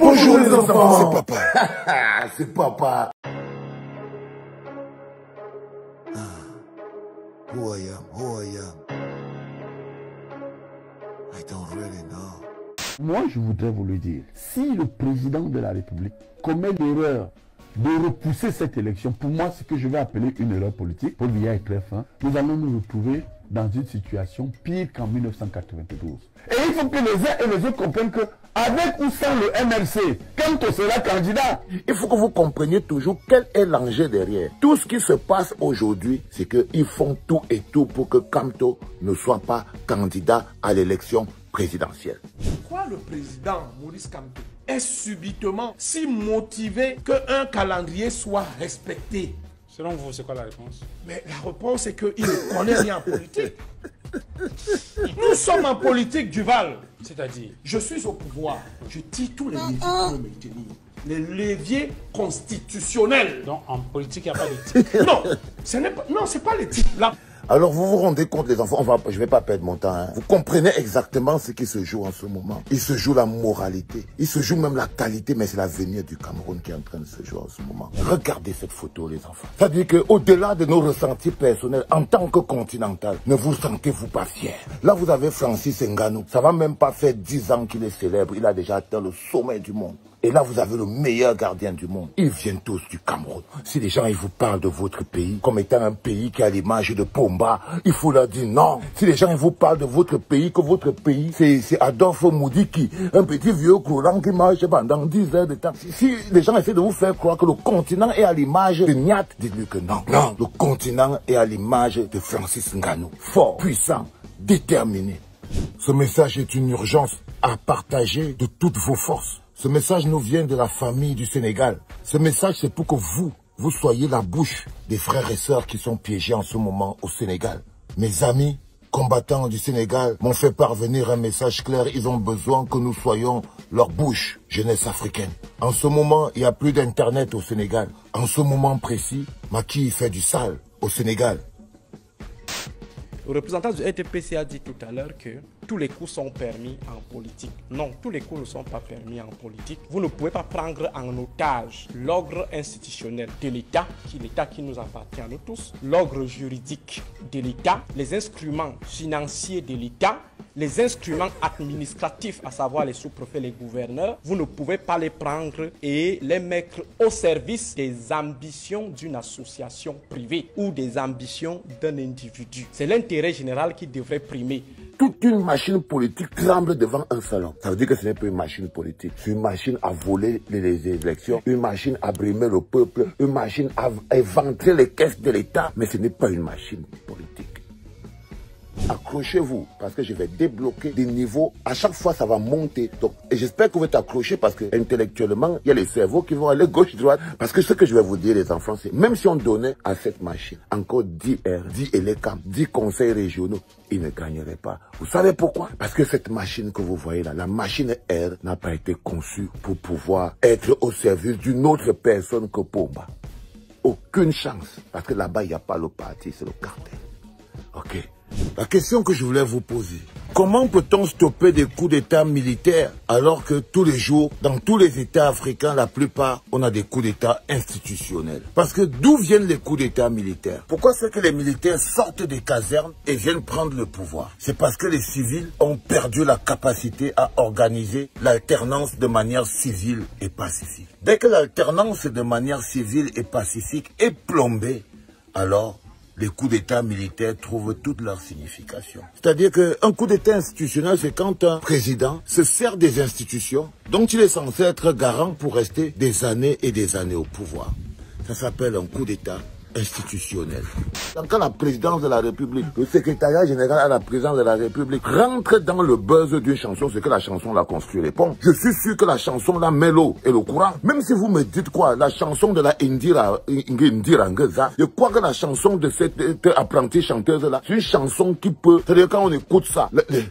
Bonjour les enfants. C'est papa. C'est papa. Who I am. I don't really know. Moi, je voudrais vous le dire. Si le président de la République commet l'erreur de repousser cette élection, pour moi, ce que je vais appeler une erreur politique, Paul Biya est très fin, nous allons nous retrouver dans une situation pire qu'en 1992. Et il faut que les uns et les autres comprennent que, avec ou sans le MLC, Kamto sera candidat. Il faut que vous compreniez toujours quel est l'enjeu derrière. Tout ce qui se passe aujourd'hui, c'est qu'ils font tout et tout pour que Kamto ne soit pas candidat à l'élection présidentielle. Pourquoi le président Maurice Kamto est subitement si motivé qu'un calendrier soit respecté? Selon vous, c'est quoi la réponse? Mais la réponse est qu'il ne connaît rien en politique. Nous sommes en politique, Duval. C'est-à-dire, je suis au pouvoir. Je tire tous les leviers pour me maintenir. Les leviers constitutionnels. donc en politique, il n'y a pas d'éthique. Non, ce n'est pas, non, c'est pas l'éthique. Là. Alors vous vous rendez compte les enfants, je vais pas perdre mon temps. Hein. Vous comprenez exactement ce qui se joue en ce moment. Il se joue la moralité, il se joue même la qualité, mais c'est l'avenir du Cameroun qui est en train de se jouer en ce moment. Regardez cette photo les enfants. C'est-à-dire qu'au-delà de nos ressentis personnels, en tant que continental, ne vous sentez-vous pas fier? Là vous avez Francis Ngannou, ça va même pas faire 10 ans qu'il est célèbre, il a déjà atteint le sommet du monde. Et là, vous avez le meilleur gardien du monde. Ils viennent tous du Cameroun. Si les gens ils vous parlent de votre pays comme étant un pays qui a l'image de Pomba, il faut leur dire non. Si les gens ils vous parlent de votre pays, que votre pays, c'est Adolphe Moudiki, un petit vieux croulant qui marche pendant 10 heures de temps. Si les gens essaient de vous faire croire que le continent est à l'image de Niat, dites-lui que non. Non, le continent est à l'image de Francis Ngannou. Fort, puissant, déterminé. Ce message est une urgence à partager de toutes vos forces. Ce message nous vient de la famille du Sénégal. Ce message, c'est pour que vous soyez la bouche des frères et sœurs qui sont piégés en ce moment au Sénégal. Mes amis combattants du Sénégal m'ont fait parvenir un message clair. Ils ont besoin que nous soyons leur bouche, jeunesse africaine. En ce moment, il n'y a plus d'internet au Sénégal. En ce moment précis, Macky fait du sale au Sénégal. Le représentant du RTPC a dit tout à l'heure que tous les coups sont permis en politique. Non, tous les coups ne sont pas permis en politique. Vous ne pouvez pas prendre en otage l'ordre institutionnel de l'État qui nous appartient à nous tous, l'ordre juridique de l'État, les instruments financiers de l'État, les instruments administratifs, à savoir les sous-préfets, les gouverneurs. Vous ne pouvez pas les prendre et les mettre au service des ambitions d'une association privée ou des ambitions d'un individu. C'est l'intérêt général qui devrait primer. Toute une machine politique tremble devant un salon. Ça veut dire que ce n'est pas une machine politique. C'est une machine à voler les élections, une machine à brimer le peuple, une machine à éventrer les caisses de l'État. Mais ce n'est pas une machine politique. Accrochez-vous parce que je vais débloquer des niveaux. À chaque fois, ça va monter. Donc, et j'espère que vous êtes accrochés parce que intellectuellement, il y a les cerveaux qui vont aller gauche-droite. Parce que ce que je vais vous dire, les enfants, c'est même si on donnait à cette machine encore 10 R, 10 ELECAM, 10 conseils régionaux, ils ne gagneraient pas. Vous savez pourquoi? Parce que cette machine que vous voyez là, la machine R, n'a pas été conçue pour pouvoir être au service d'une autre personne que Pomba. Aucune chance. Parce que là-bas, il n'y a pas le parti, c'est le cartel. Ok. La question que je voulais vous poser, comment peut-on stopper des coups d'État militaires alors que tous les jours, dans tous les États africains, la plupart, on a des coups d'État institutionnels? Parce que d'où viennent les coups d'État militaires? Pourquoi c'est que les militaires sortent des casernes et viennent prendre le pouvoir? C'est parce que les civils ont perdu la capacité à organiser l'alternance de manière civile et pacifique. Dès que l'alternance de manière civile et pacifique est plombée, alors les coups d'État militaires trouvent toute leur signification. C'est-à-dire qu'un coup d'État institutionnel, c'est quand un président se sert des institutions dont il est censé être garant pour rester des années et des années au pouvoir. Ça s'appelle un coup d'État institutionnel. Quand la présidence de la République, le secrétariat général à la présidence de la République rentre dans le buzz d'une chanson, c'est que la chanson l'a construit les ponts. Je suis sûr que la chanson là met l'eau et le courant. Même si vous me dites quoi, la chanson de la Indira Ngeza, je crois que la chanson de cette apprentie chanteuse là, c'est une chanson qui peut, c'est-à-dire quand on écoute ça,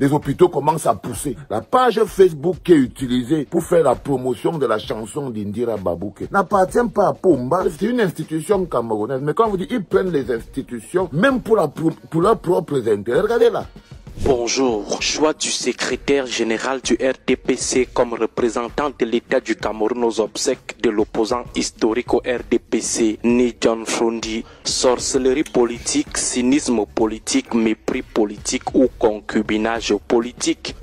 les hôpitaux commencent à pousser. La page Facebook qui est utilisée pour faire la promotion de la chanson d'Indira Babouke n'appartient pas à Pomba, c'est une institution camerounaise. Mais quand vous dites ils prennent les institutions, même pour leurs propres intérêts, regardez là. Bonjour. Choix du secrétaire général du RDPC comme représentant de l'État du Cameroun aux obsèques de l'opposant historique au RDPC, Ni John Frondi. Sorcellerie politique, cynisme politique, mépris politique ou concubinage politique.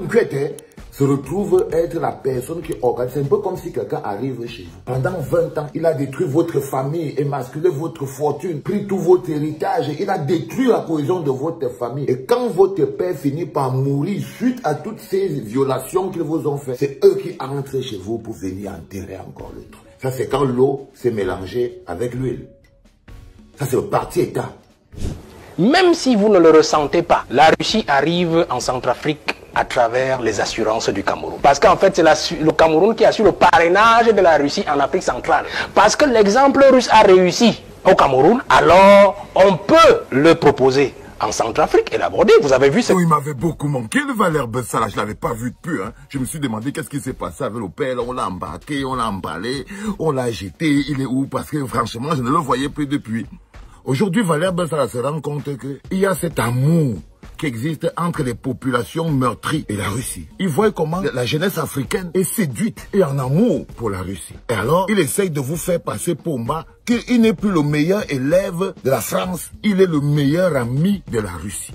Se retrouve être la personne qui organise. C'est un peu comme si quelqu'un arrive chez vous. Pendant 20 ans, il a détruit votre famille, émasculé votre fortune, pris tout votre héritage. Il a détruit la cohésion de votre famille. Et quand votre père finit par mourir suite à toutes ces violations qu'ils vous ont fait, c'est eux qui entrent chez vous pour venir enterrer encore le truc. Ça, c'est quand l'eau s'est mélangée avec l'huile. Ça, c'est le parti État. Même si vous ne le ressentez pas, la Russie arrive en Centrafrique à travers les assurances du Cameroun. Parce qu'en fait, c'est le Cameroun qui assure le parrainage de la Russie en Afrique centrale. Parce que l'exemple russe a réussi au Cameroun, alors on peut le proposer en Centrafrique et l'aborder. Vous avez vu ce... Il m'avait beaucoup manqué le Valère Bessala, je ne l'avais pas vu depuis. Hein. Je me suis demandé qu'est-ce qui s'est passé avec le père. On l'a embarqué, on l'a emballé, on l'a jeté. Il est où? Parce que franchement, je ne le voyais plus depuis. Aujourd'hui, Valère Bessala se rend compte qu'il y a cet amour qui existe entre les populations meurtries et la Russie. Il voit comment la jeunesse africaine est séduite et en amour pour la Russie. Et alors, il essaye de vous faire passer pour moi qu'il n'est plus le meilleur élève de la France, il est le meilleur ami de la Russie.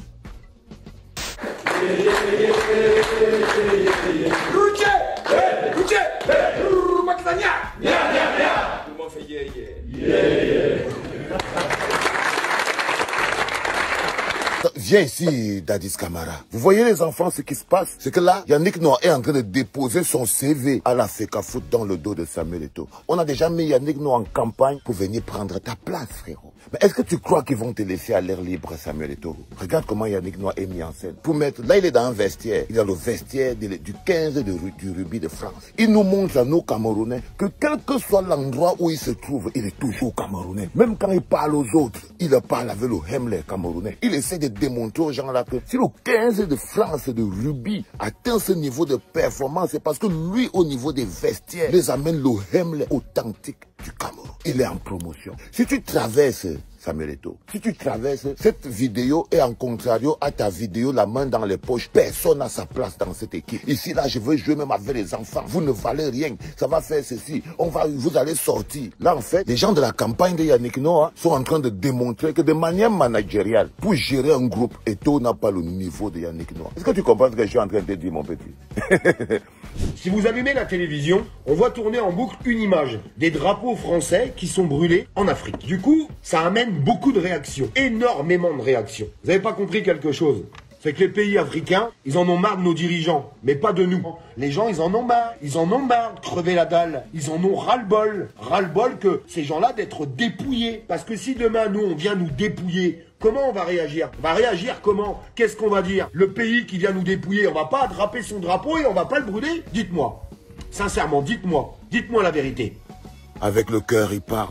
Viens ici, Dadis Camara. Vous voyez les enfants, ce qui se passe? C'est que là, Yannick Noah est en train de déposer son CV à la FECAFOOT dans le dos de Samuel Eto'o. On a déjà mis Yannick Noah en campagne pour venir prendre ta place, frérot. Mais est-ce que tu crois qu'ils vont te laisser à l'air libre, Samuel Eto'o? Regarde comment Yannick Noah est mis en scène. Pour mettre, là, il est dans un vestiaire. Il a le vestiaire du 15 du rugby de France. Il nous montre à nos Camerounais que quel que soit l'endroit où il se trouve, il est toujours Camerounais. Même quand il parle aux autres, il parle avec le Hemler Camerounais. Il essaie de démontrer aux gens là que si le 15 de France de rugby atteint ce niveau de performance, c'est parce que lui, au niveau des vestiaires, les amène le Hemler authentique du Cameroun. Il est en promotion. Si tu traverses, Samuel Eto'o, si tu traverses, cette vidéo est en contrario à ta vidéo, la main dans les poches. Personne n'a sa place dans cette équipe. Ici, là, je veux jouer même avec les enfants. Vous ne valez rien. Ça va faire ceci. Vous allez sortir. Là, en fait, les gens de la campagne de Yannick Noah sont en train de démontrer que de manière managériale, pour gérer un groupe, Eto'o n'a pas le niveau de Yannick Noah. Est-ce que tu comprends ce que je suis en train de te dire, mon petit? Si vous allumez la télévision, on voit tourner en boucle une image des drapeaux français qui sont brûlés en Afrique. Du coup, ça amène beaucoup de réactions, énormément de réactions. Vous n'avez pas compris quelque chose? C'est que les pays africains, ils en ont marre de nos dirigeants, mais pas de nous. Les gens, ils en ont marre. Ils en ont marre de crever la dalle. Ils en ont ras-le-bol. Ras-le-bol que ces gens-là d'être dépouillés. Parce que si demain, nous, on vient nous dépouiller, comment on va réagir? On va réagir comment? Qu'est-ce qu'on va dire? Le pays qui vient nous dépouiller, on va pas attraper son drapeau et on va pas le brûler? Dites-moi. Sincèrement, dites-moi. Dites-moi la vérité. Avec le cœur, il parle.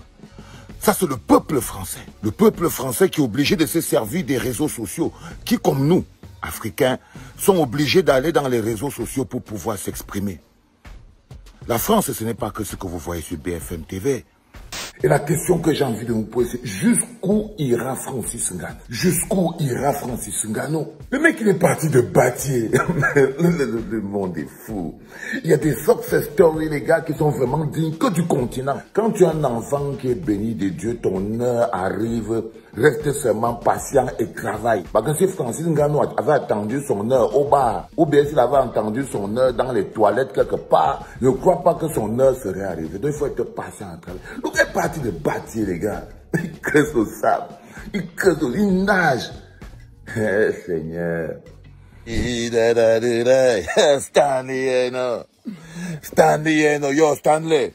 Ça, c'est le peuple français. Le peuple français qui est obligé de se servir des réseaux sociaux, qui, comme nous, Africains, sont obligés d'aller dans les réseaux sociaux pour pouvoir s'exprimer. La France, ce n'est pas que ce que vous voyez sur BFM TV. Et la question que j'ai envie de vous poser, c'est jusqu'où ira Francis Ngannou? Jusqu'où ira Francis Ngannou? Le mec, il est parti de Batier. Le monde est fou. Il y a des success stories, les gars, qui sont vraiment dignes que du continent. Quand tu as un enfant qui est béni de Dieu, ton heure arrive. Reste seulement patient et travaille. Parce que si Francis Ngannou avait attendu son heure au bar, ou bien s'il avait entendu son heure dans les toilettes quelque part, je ne crois pas que son heure serait arrivée. Donc il faut être patient à travailler. Donc il est parti de bâtir, les gars. Il creuse au sable. Il nage. Eh, Seigneur. Stanley, yo, Stanley.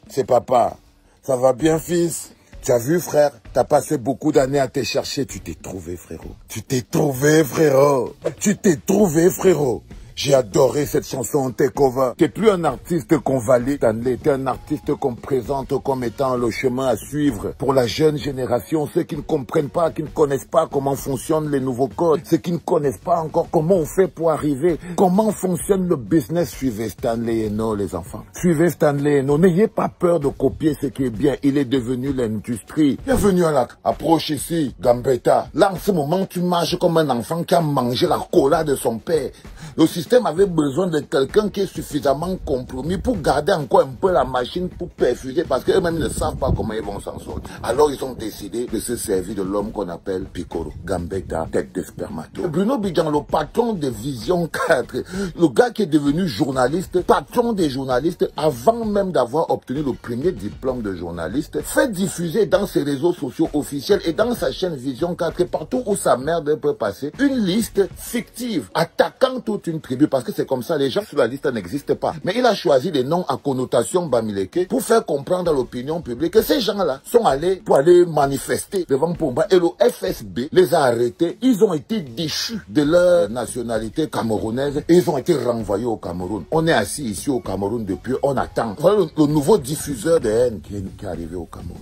C'est papa. Ça va bien, fils? Tu as vu, frère, tu as passé beaucoup d'années à te chercher. Tu t'es trouvé, frérot. Tu t'es trouvé, frérot. Tu t'es trouvé, frérot. J'ai adoré cette chanson Takeover. T'es plus un artiste qu'on valide, Stanley. T'es un artiste qu'on présente comme étant le chemin à suivre pour la jeune génération. Ceux qui ne comprennent pas, qui ne connaissent pas comment fonctionnent les nouveaux codes. Ceux qui ne connaissent pas encore comment on fait pour arriver. Comment fonctionne le business. Suivez Stanley Eno, les enfants. Suivez Stanley Eno. N'ayez pas peur de copier ce qui est bien. Il est devenu l'industrie. Bienvenue à l'approche ici, Gambetta. Là, en ce moment, tu marches comme un enfant qui a mangé la cola de son père. Le système avait besoin de quelqu'un qui est suffisamment compromis pour garder encore un peu la machine pour perfuser parce qu'eux-mêmes ne savent pas comment ils vont s'en sortir. Alors ils ont décidé de se servir de l'homme qu'on appelle Piccolo, Gambetta, tête de spermato. Bruno Bidjan, le patron de Vision 4, le gars qui est devenu journaliste, patron des journalistes, avant même d'avoir obtenu le premier diplôme de journaliste, fait diffuser dans ses réseaux sociaux officiels et dans sa chaîne Vision 4 et partout où sa merde peut passer, une liste fictive attaquant toute une tribu, parce que c'est comme ça, les gens sur la liste n'existent pas. Mais il a choisi des noms à connotation bamileke pour faire comprendre à l'opinion publique que ces gens-là sont allés pour aller manifester devant Pomba et le FSB les a arrêtés. Ils ont été déchus de leur nationalité camerounaise et ils ont été renvoyés au Cameroun. On est assis ici au Cameroun depuis, on attend. Voilà le nouveau diffuseur de haine qui est arrivé au Cameroun.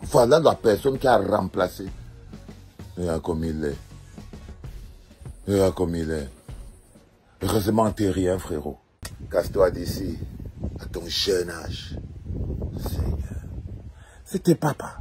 Voilà la personne qui a remplacé. Regarde comme il est. Regarde comme il est. Heureusement, t'es rien, frérot. Casse-toi d'ici, à ton jeune âge. Seigneur. C'était papa.